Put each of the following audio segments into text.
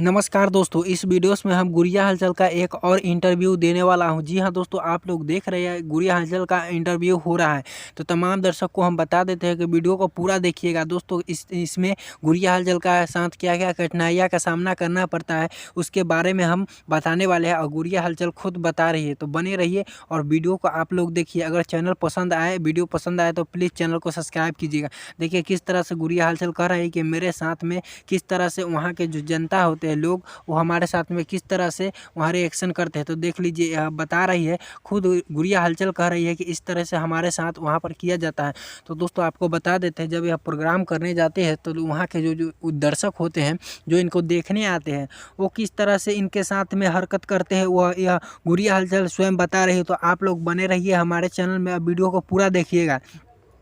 नमस्कार दोस्तों, इस वीडियोस में हम गुड़िया हलचल का एक और इंटरव्यू देने वाला हूं। जी हां दोस्तों, आप लोग देख रहे हैं गुड़िया हलचल का इंटरव्यू हो रहा है। तो तमाम दर्शक को हम बता देते हैं कि वीडियो को पूरा देखिएगा दोस्तों। इसमें गुड़िया हलचल का साथ क्या-क्या कठिनाइयाँ का सामना करना पड़ता है, उसके बारे में हम बताने वाले हैं और गुड़िया हलचल खुद बता रही है। तो बने रहिए और वीडियो को आप लोग देखिए। अगर चैनल पसंद आए, वीडियो पसंद आए तो प्लीज़ चैनल को सब्सक्राइब कीजिएगा। देखिए किस तरह से गुड़िया हलचल कह रही है कि मेरे साथ में किस तरह से वहाँ के जो जनता होते हैं लोग, वो हमारे साथ में किस तरह से वहाँ रिएक्शन करते हैं। तो देख लीजिए, बता रही है, खुद गुड़िया हलचल कह रही है कि इस तरह से हमारे साथ वहाँ पर किया जाता है। तो दोस्तों आपको बता देते हैं, जब यह प्रोग्राम करने जाते हैं तो वहाँ के जो जो दर्शक होते हैं, जो इनको देखने आते हैं, वो किस तरह से इनके साथ में हरकत करते हैं, वह यह गुड़िया हलचल स्वयं बता रही है। तो आप लोग बने रहिए हमारे चैनल में, वीडियो को पूरा देखिएगा।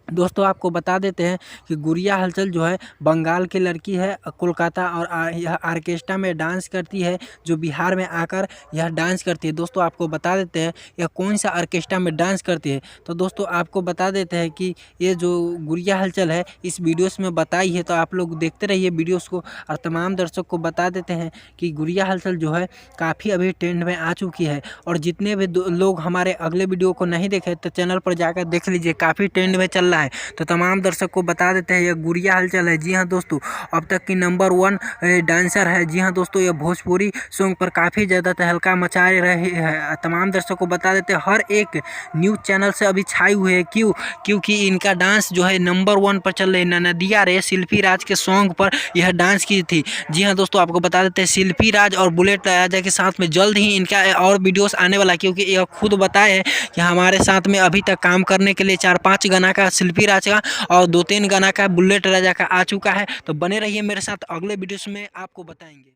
दोस्तों आपको बता देते हैं कि गुड़िया हलचल जो है बंगाल की लड़की है, कोलकाता और यह ऑर्केस्ट्रा में डांस करती है, जो बिहार में आकर यह डांस करती है। दोस्तों आपको बता देते हैं यह कौन सा ऑर्केस्ट्रा में डांस करती है। तो दोस्तों आपको बता देते हैं कि ये जो गुड़िया हलचल है इस वीडियोस में बताई है। तो आप लोग देखते रहिए वीडियोस को और तमाम दर्शक को बता देते हैं कि गुड़िया हलचल जो है काफ़ी अभी ट्रेंड में आ चुकी है। और जितने भी लोग हमारे अगले वीडियो को नहीं देखे तो चैनल पर जाकर देख लीजिए, काफ़ी ट्रेंड में चल रहा है। तो तमाम दर्शक को बता देते हैं यह गुड़िया हलचल है। जी हाँ दोस्तों, अब तक की नंबर 1 डांसर है। जी हाँ दोस्तों, यह भोजपुरी सॉन्ग पर काफ़ी ज़्यादा तहलका मचा रही है। तमाम दर्शक को बता देते हैं हर एक न्यूज़ चैनल से अभी छाई हुई है। क्योंकि इनका डांस जो है नंबर 1 पर चल रही है। नदिया रे शिल्पी राज के सॉन्ग पर यह डांस की थी। जी हाँ दोस्तों, आपको बता देते हैं शिल्पी राज और बुलेट राजा के साथ में जल्द ही इनका और वीडियोस आने वाला है। क्योंकि यह खुद बताए हैं कि हमारे साथ में अभी तक काम करने के लिए 4-5 गाना का शिल्पी राज का और 2-3 गाना का बुलेट राजा का आ चुका है। तो बने रहिए मेरे साथ, अगले वीडियोस में आपको बताएंगे।